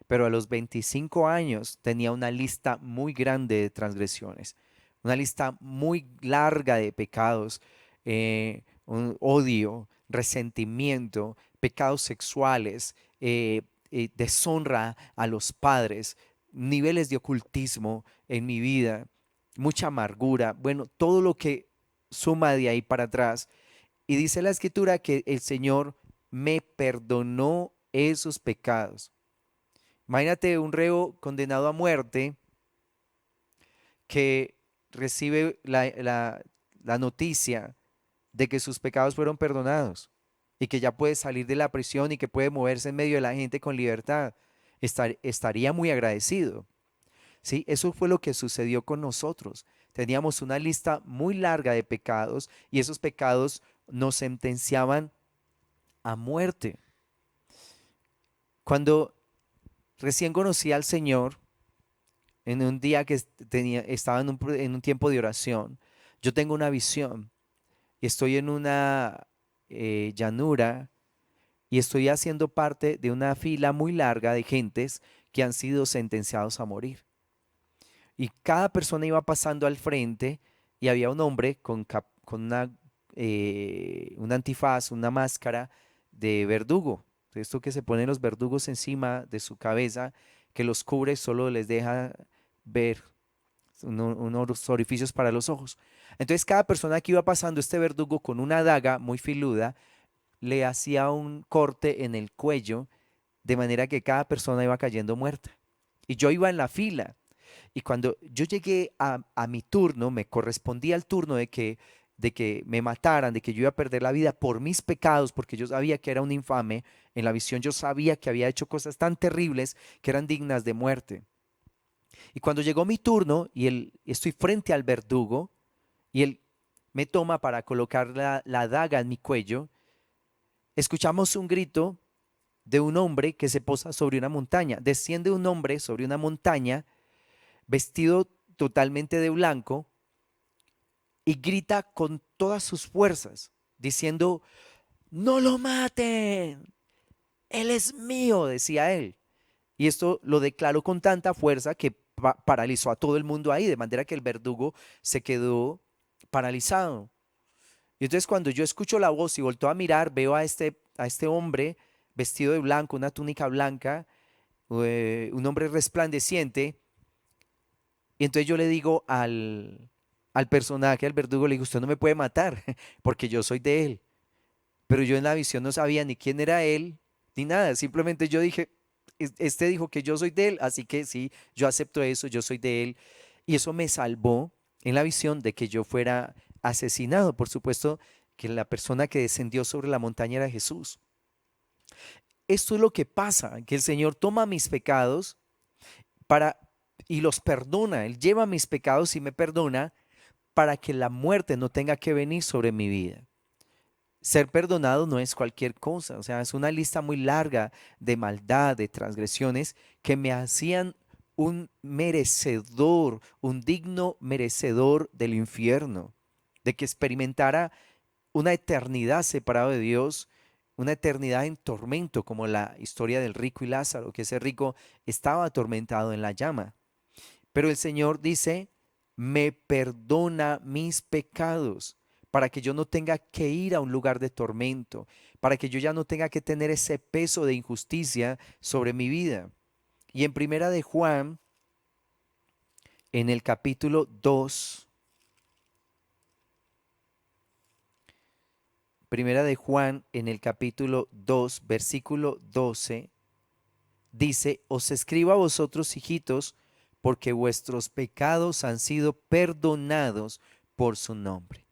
Pero a los 25 años tenía una lista muy grande de transgresiones. Una lista muy larga de pecados. Un odio, resentimiento, pecados sexuales, deshonra a los padres, niveles de ocultismo en mi vida, mucha amargura, bueno, todo lo que suma de ahí para atrás. Y dice la escritura que el Señor me perdonó esos pecados. Imagínate un reo condenado a muerte que recibe la noticia de que sus pecados fueron perdonados y que ya puede salir de la prisión y que puede moverse en medio de la gente con libertad. Estaría muy agradecido. ¿Sí? Eso fue lo que sucedió con nosotros. Teníamos una lista muy larga de pecados y esos pecados nos sentenciaban a muerte. Cuando recién conocí al Señor, en un día que estaba en un tiempo de oración, yo tengo una visión y estoy en una llanura y estoy haciendo parte de una fila muy larga de gentes que han sido sentenciados a morir. Y cada persona iba pasando al frente y había un hombre con un antifaz, una máscara de verdugo. Esto que se ponen los verdugos encima de su cabeza, que los cubre, solo les deja ver unos orificios para los ojos. Entonces cada persona que iba pasando, este verdugo con una daga muy filuda, le hacía un corte en el cuello, de manera que cada persona iba cayendo muerta. Y yo iba en la fila. Y cuando yo llegué a mi turno, me correspondía el turno de que me mataran, de que yo iba a perder la vida por mis pecados, porque yo sabía que era un infame. En la visión yo sabía que había hecho cosas tan terribles que eran dignas de muerte. Y cuando llegó mi turno estoy frente al verdugo y él me toma para colocar la daga en mi cuello, escuchamos un grito de un hombre que se posa sobre una montaña. Desciende un hombre sobre una montaña vestido totalmente de blanco y grita con todas sus fuerzas, diciendo, no lo maten, él es mío, decía él. Y esto lo declaró con tanta fuerza que paralizó a todo el mundo ahí, de manera que el verdugo se quedó paralizado. Y entonces cuando yo escucho la voz y volteo a mirar, veo a este hombre vestido de blanco, una túnica blanca, un hombre resplandeciente. Y entonces yo le digo al personaje, al verdugo, le digo, usted no me puede matar porque yo soy de él. Pero yo en la visión no sabía ni quién era él, ni nada. Simplemente yo dije, Este dijo que yo soy de él, así que sí, yo acepto eso, yo soy de él". Y eso me salvó en la visión de que yo fuera asesinado. Por supuesto que la persona que descendió sobre la montaña era Jesús. Esto es lo que pasa, que el Señor toma mis pecados para y los perdona. Él lleva mis pecados y me perdona para que la muerte no tenga que venir sobre mi vida. Ser perdonado no es cualquier cosa, o sea, es una lista muy larga de maldad, de transgresiones que me hacían un merecedor, un digno merecedor del infierno, de que experimentara una eternidad separado de Dios, una eternidad en tormento, como la historia del rico y Lázaro, que ese rico estaba atormentado en la llama. Pero el Señor dice, me perdona mis pecados para que yo no tenga que ir a un lugar de tormento, para que yo ya no tenga que tener ese peso de injusticia sobre mi vida. Y en Primera de Juan, en el capítulo 2, Primera de Juan, en el capítulo 2, versículo 12, dice, os escribo a vosotros, hijitos, porque vuestros pecados han sido perdonados por su nombre.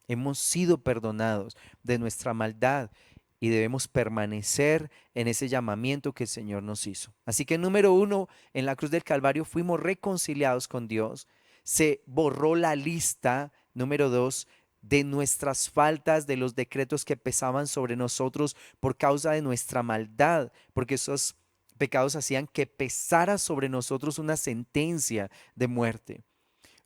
Hemos sido perdonados de nuestra maldad y debemos permanecer en ese llamamiento que el Señor nos hizo. Así que número uno, en la cruz del Calvario fuimos reconciliados con Dios. Se borró la lista, número dos, de nuestras faltas, de los decretos que pesaban sobre nosotros por causa de nuestra maldad, porque esos pecados hacían que pesara sobre nosotros una sentencia de muerte.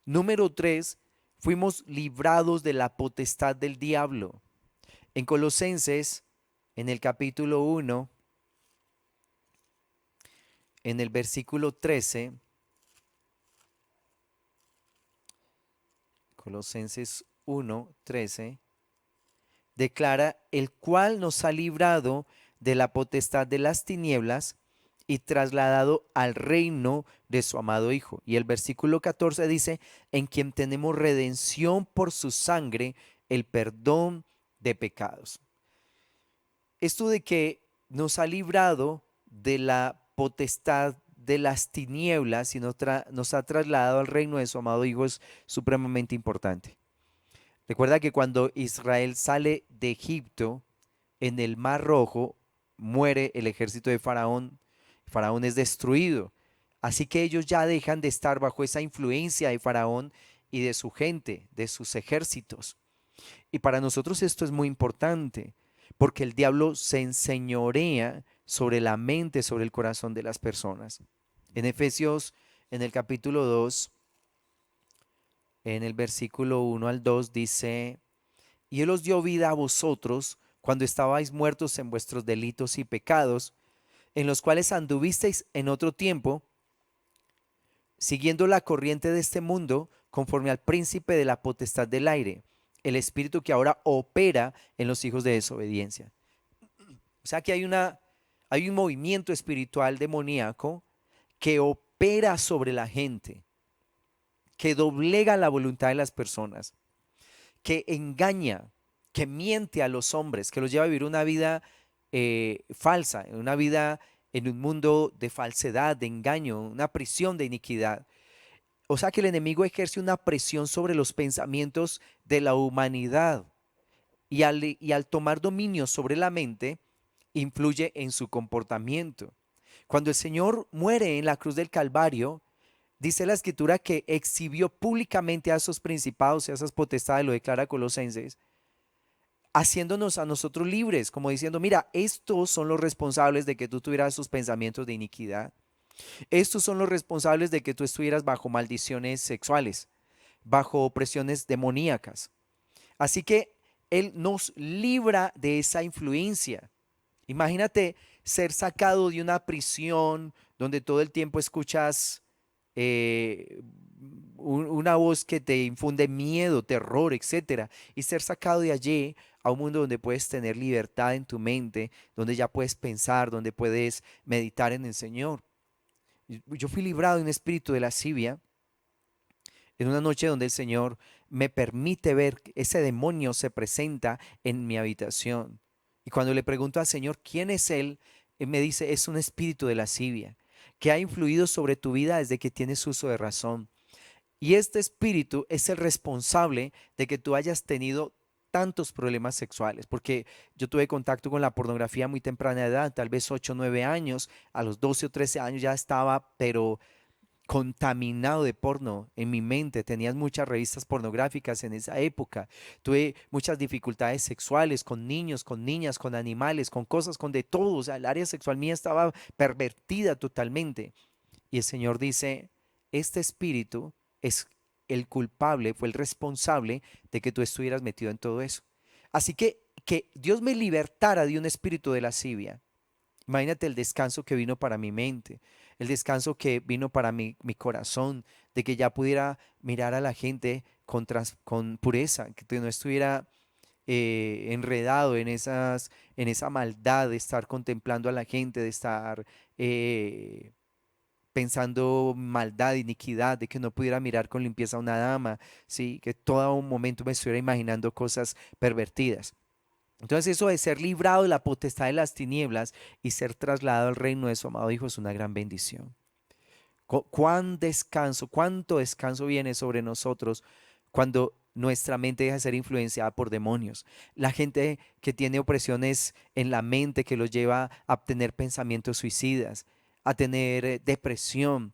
Número tres, fuimos librados de la potestad del diablo. En Colosenses, en el capítulo 1, en el versículo 13, Colosenses 1:13, declara, el cual nos ha librado de la potestad de las tinieblas y trasladado al reino de su amado Hijo. Y el versículo 14 dice, en quien tenemos redención por su sangre, el perdón de pecados. esto de que nos ha librado de la potestad de las tinieblas y nos ha trasladado al reino de su amado Hijo es supremamente importante. Recuerda que cuando Israel sale de Egipto, en el Mar Rojo muere el ejército de Faraón. Faraón es destruido. Así que ellos ya dejan de estar bajo esa influencia de Faraón y de su gente, de sus ejércitos. Y para nosotros esto es muy importante, porque el diablo se enseñorea sobre la mente, sobre el corazón de las personas. En Efesios, en el capítulo 2, en el versículo 1 al 2 dice, y Él os dio vida a vosotros cuando estabais muertos en vuestros delitos y pecados, en los cuales anduvisteis en otro tiempo, siguiendo la corriente de este mundo, conforme al príncipe de la potestad del aire, el espíritu que ahora opera en los hijos de desobediencia. O sea que hay un movimiento espiritual demoníaco que opera sobre la gente, que doblega la voluntad de las personas, que engaña, que miente a los hombres, que los lleva a vivir una vida falsa, una vida en un mundo de falsedad, de engaño, una prisión de iniquidad. O sea que el enemigo ejerce una presión sobre los pensamientos de la humanidad y al tomar dominio sobre la mente, influye en su comportamiento. Cuando el Señor muere en la cruz del Calvario, dice la escritura que exhibió públicamente a esos principados y a esas potestades, lo declara Colosenses, haciéndonos a nosotros libres, como diciendo, mira, estos son los responsables de que tú tuvieras esos pensamientos de iniquidad. Estos son los responsables de que tú estuvieras bajo maldiciones sexuales, bajo opresiones demoníacas. Así que Él nos libra de esa influencia. Imagínate ser sacado de una prisión donde todo el tiempo escuchas eh, una voz que te infunde miedo, terror, etcétera, y ser sacado de allí a un mundo donde puedes tener libertad en tu mente, donde ya puedes pensar, donde puedes meditar en el Señor. Yo fui librado de un espíritu de lascivia en una noche donde el Señor me permite ver que ese demonio se presenta en mi habitación. Y cuando le pregunto al Señor quién es Él, Él me dice, es un espíritu de lascivia que ha influido sobre tu vida desde que tienes uso de razón. Y este espíritu es el responsable de que tú hayas tenido tantos problemas sexuales, porque yo tuve contacto con la pornografía a muy temprana edad, tal vez 8 o 9 años, a los 12 o 13 años ya estaba, pero contaminado de porno en mi mente. Tenías muchas revistas pornográficas en esa época. Tuve muchas dificultades sexuales con niños, con niñas, con animales, con cosas, con de todo. O sea, el área sexual mía estaba pervertida totalmente. Y el Señor dice, este espíritu es el culpable, fue el responsable de que tú estuvieras metido en todo eso. Así que Dios me libertara de un espíritu de lascivia. Imagínate el descanso que vino para mi mente, el descanso que vino para mi corazón, de que ya pudiera mirar a la gente con pureza, que no estuviera enredado en esa maldad de estar contemplando a la gente, de estar eh, pensando maldad, iniquidad, de que no pudiera mirar con limpieza a una dama, ¿sí? Que todo un momento me estuviera imaginando cosas pervertidas. Entonces eso de ser librado de la potestad de las tinieblas y ser trasladado al reino de su amado Hijo es una gran bendición. Cuánto descanso viene sobre nosotros cuando nuestra mente deja de ser influenciada por demonios. La gente que tiene opresiones en la mente que los lleva a tener pensamientos suicidas, a tener depresión,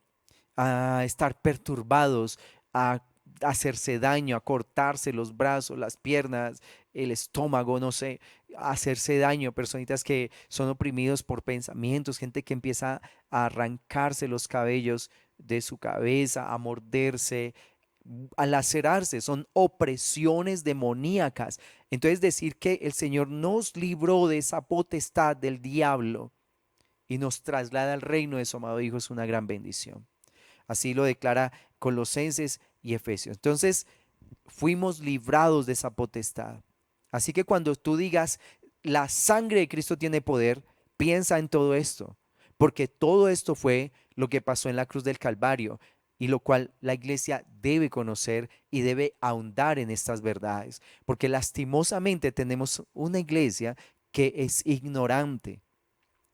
a estar perturbados, a hacerse daño, a cortarse los brazos, las piernas, el estómago, no sé, a hacerse daño, personitas que son oprimidos por pensamientos, gente que empieza a arrancarse los cabellos de su cabeza, a morderse, a lacerarse, son opresiones demoníacas. Entonces decir que el Señor nos libró de esa potestad del diablo y nos traslada al reino de su amado Hijo es una gran bendición. Así lo declara Colosenses y Efesios. Entonces, fuimos librados de esa potestad. Así que cuando tú digas, la sangre de Cristo tiene poder, piensa en todo esto, porque todo esto fue lo que pasó en la cruz del Calvario y lo cual la iglesia debe conocer y debe ahondar en estas verdades, porque lastimosamente tenemos una iglesia que es ignorante,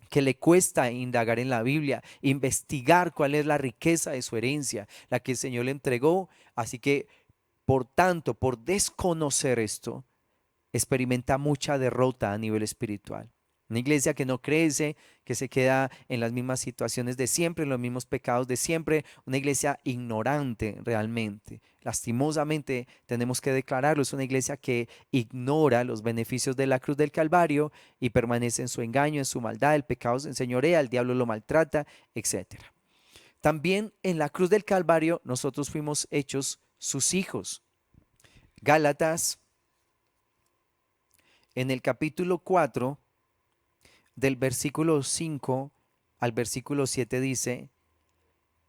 que le cuesta indagar en la Biblia, investigar cuál es la riqueza de su herencia, la que el Señor le entregó. Así que, por tanto, por desconocer esto, experimenta mucha derrota a nivel espiritual. Una iglesia que no crece, que se queda en las mismas situaciones de siempre, en los mismos pecados de siempre, una iglesia ignorante realmente. Lastimosamente tenemos que declararlo, es una iglesia que ignora los beneficios de la cruz del Calvario y permanece en su engaño, en su maldad, el pecado se enseñorea, el diablo lo maltrata, etcétera. También en la cruz del Calvario nosotros fuimos hechos sus hijos. Gálatas en el capítulo 4 del versículo 5 al versículo 7 dice,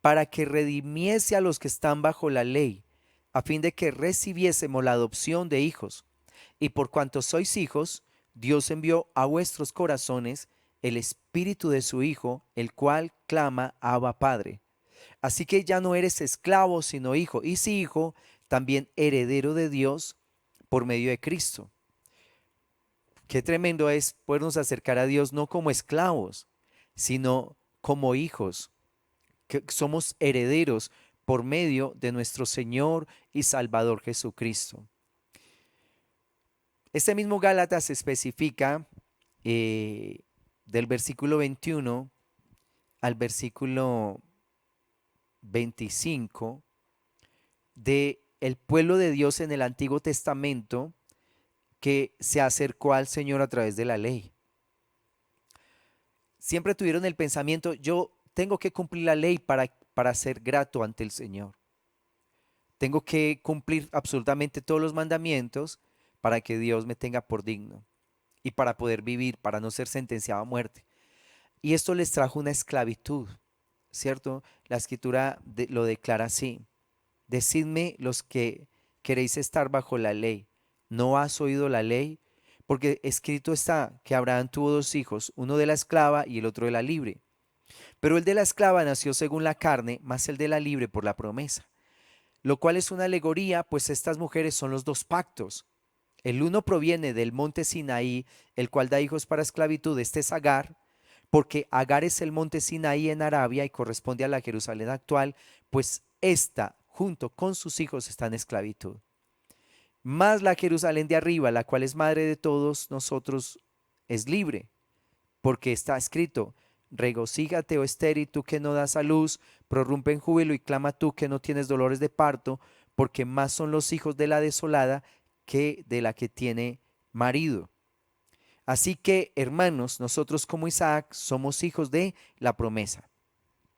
para que redimiese a los que están bajo la ley, a fin de que recibiésemos la adopción de hijos. Y por cuanto sois hijos, Dios envió a vuestros corazones el espíritu de su Hijo, el cual clama, Abba Padre. Así que ya no eres esclavo, sino hijo, y si hijo, también heredero de Dios por medio de Cristo. Qué tremendo es podernos acercar a Dios no como esclavos, sino como hijos, que somos herederos por medio de nuestro Señor y Salvador Jesucristo. Este mismo Gálatas especifica del versículo 21 al versículo 25 de el pueblo de Dios en el Antiguo Testamento que se acercó al Señor a través de la ley. Siempre tuvieron el pensamiento, yo tengo que cumplir la ley para ser grato ante el Señor. Tengo que cumplir absolutamente todos los mandamientos para que Dios me tenga por digno y para poder vivir, para no ser sentenciado a muerte. Y esto les trajo una esclavitud, ¿cierto? La escritura lo declara así. Decidme los que queréis estar bajo la ley. ¿No has oído la ley? Porque escrito está que Abraham tuvo dos hijos, uno de la esclava y el otro de la libre. Pero el de la esclava nació según la carne, más el de la libre por la promesa. Lo cual es una alegoría, pues estas mujeres son los dos pactos. El uno proviene del monte Sinaí, el cual da hijos para esclavitud, este es Agar, porque Agar es el monte Sinaí en Arabia y corresponde a la Jerusalén actual, pues ésta junto con sus hijos está en esclavitud. Más la Jerusalén de arriba, la cual es madre de todos nosotros, es libre, porque está escrito, regocíjate, oh estéril, tú que no das a luz, prorrumpe en júbilo y clama tú que no tienes dolores de parto, porque más son los hijos de la desolada que de la que tiene marido. Así que, hermanos, nosotros como Isaac somos hijos de la promesa.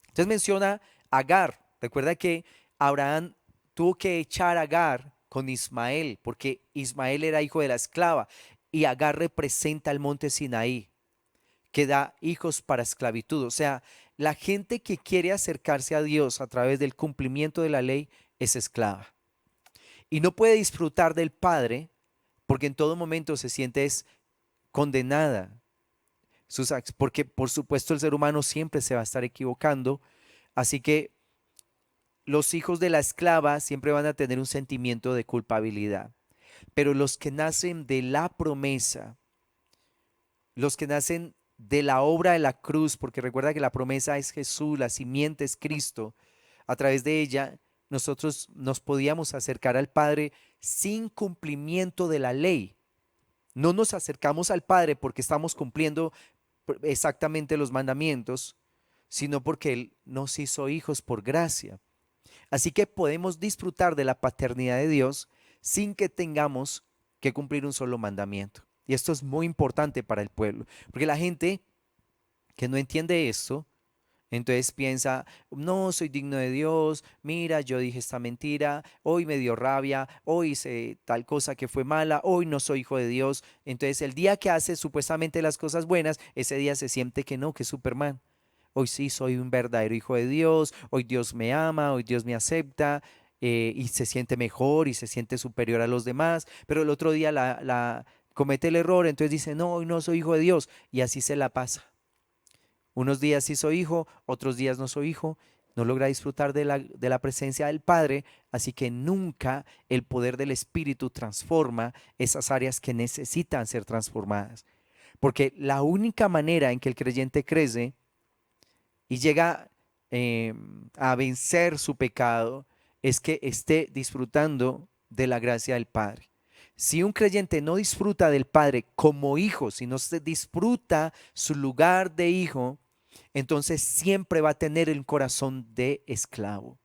Entonces menciona Agar. Recuerda que Abraham tuvo que echar a Agar con Ismael, porque Ismael era hijo de la esclava y Agar representa el monte Sinaí, que da hijos para esclavitud. O sea, la gente que quiere acercarse a Dios a través del cumplimiento de la ley es esclava. Y no puede disfrutar del Padre porque en todo momento se siente condenada. Porque por supuesto el ser humano siempre se va a estar equivocando. Así que los hijos de la esclava siempre van a tener un sentimiento de culpabilidad. Pero los que nacen de la promesa, los que nacen de la obra de la cruz, porque recuerda que la promesa es Jesús, la simiente es Cristo, a través de ella nosotros nos podíamos acercar al Padre sin cumplimiento de la ley. No nos acercamos al Padre porque estamos cumpliendo exactamente los mandamientos, sino porque Él nos hizo hijos por gracia. Así que podemos disfrutar de la paternidad de Dios sin que tengamos que cumplir un solo mandamiento. Y esto es muy importante para el pueblo, porque la gente que no entiende esto, entonces piensa, no soy digno de Dios, mira, yo dije esta mentira, hoy me dio rabia, hoy hice tal cosa que fue mala, hoy no soy hijo de Dios. Entonces el día que hace supuestamente las cosas buenas, ese día se siente que no, que es Superman. Hoy sí soy un verdadero hijo de Dios, hoy Dios me ama, hoy Dios me acepta, y se siente mejor y se siente superior a los demás, pero el otro día comete el error, entonces dice, no, hoy no soy hijo de Dios, y así se la pasa. Unos días sí soy hijo, otros días no soy hijo, no logra disfrutar de la presencia del Padre, así que nunca el poder del Espíritu transforma esas áreas que necesitan ser transformadas. Porque la única manera en que el creyente crece y llega eh, a vencer su pecado es que esté disfrutando de la gracia del Padre. Si un creyente no disfruta del Padre como hijo, si no se disfruta su lugar de hijo, entonces siempre va a tener el corazón de esclavo.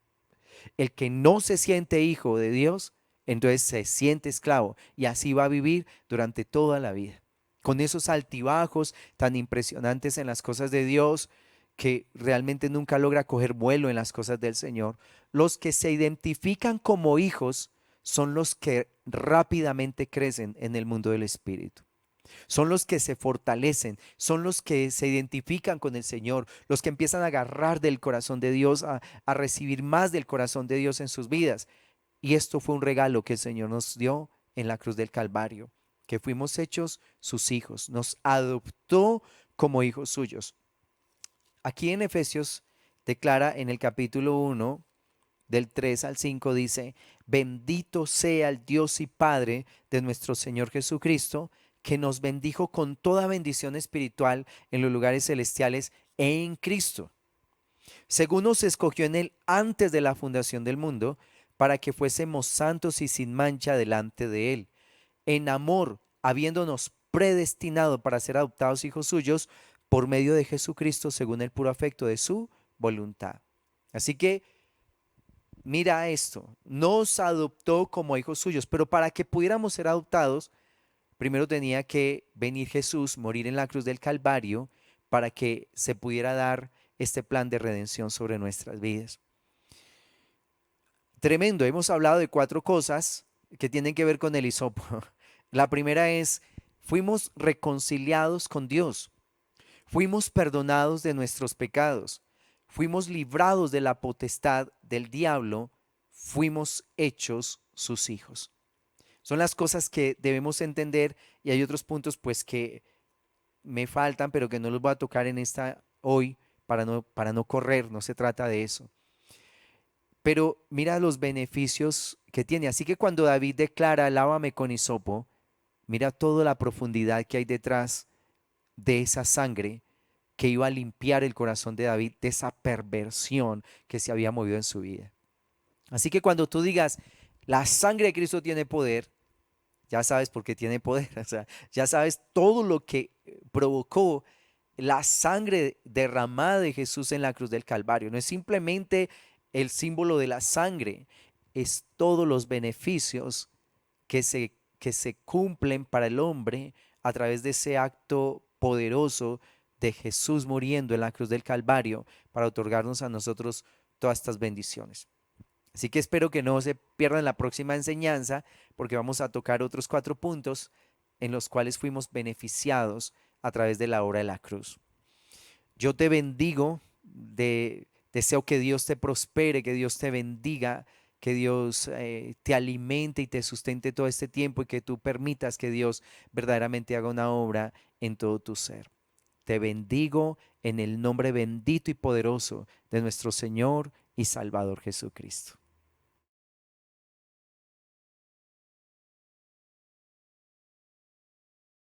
El que no se siente hijo de Dios, entonces se siente esclavo y así va a vivir durante toda la vida. Con esos altibajos tan impresionantes en las cosas de Dios, que realmente nunca logra coger vuelo en las cosas del Señor. Los que se identifican como hijos son los que rápidamente crecen en el mundo del espíritu. Son los que se fortalecen, son los que se identifican con el Señor, los que empiezan a agarrar del corazón de Dios, a recibir más del corazón de Dios en sus vidas. Y esto fue un regalo que el Señor nos dio en la cruz del Calvario, que fuimos hechos sus hijos, nos adoptó como hijos suyos. Aquí en Efesios declara en el capítulo 1, del 3 al 5, dice: bendito sea el Dios y Padre de nuestro Señor Jesucristo, que nos bendijo con toda bendición espiritual en los lugares celestiales en Cristo, según nos escogió en Él antes de la fundación del mundo, para que fuésemos santos y sin mancha delante de Él, en amor, habiéndonos predestinado para ser adoptados hijos suyos por medio de Jesucristo, según el puro afecto de su voluntad. Así que mira esto, nos adoptó como hijos suyos, pero para que pudiéramos ser adoptados, primero tenía que venir Jesús, morir en la cruz del Calvario, para que se pudiera dar este plan de redención sobre nuestras vidas. Tremendo, hemos hablado de 4 cosas que tienen que ver con el hisopo. La primera es, fuimos reconciliados con Dios, fuimos perdonados de nuestros pecados, fuimos librados de la potestad del diablo, fuimos hechos sus hijos. Son las cosas que debemos entender, y hay otros puntos pues que me faltan, pero que no los voy a tocar en esta hoy para no correr, no se trata de eso. Pero mira los beneficios que tiene. Así que cuando David declara, lávame con hisopo, mira toda la profundidad que hay detrás de esa sangre que iba a limpiar el corazón de David de esa perversión que se había movido en su vida. Así que cuando tú digas, la sangre de Cristo tiene poder, ya sabes por qué tiene poder. O sea, ya sabes todo lo que provocó la sangre derramada de Jesús en la cruz del Calvario. No es simplemente el símbolo de la sangre, es todos los beneficios que se cumplen para el hombre a través de ese acto poderoso de Jesús muriendo en la cruz del Calvario para otorgarnos a nosotros todas estas bendiciones. Así que espero que no se pierdan la próxima enseñanza, porque vamos a tocar otros 4 puntos en los cuales fuimos beneficiados a través de la obra de la cruz. Yo te bendigo, deseo que Dios te prospere, que Dios te bendiga, que Dios te alimente y te sustente todo este tiempo, y que tú permitas que Dios verdaderamente haga una obra en todo tu ser. Te bendigo en el nombre bendito y poderoso de nuestro Señor y Salvador Jesucristo.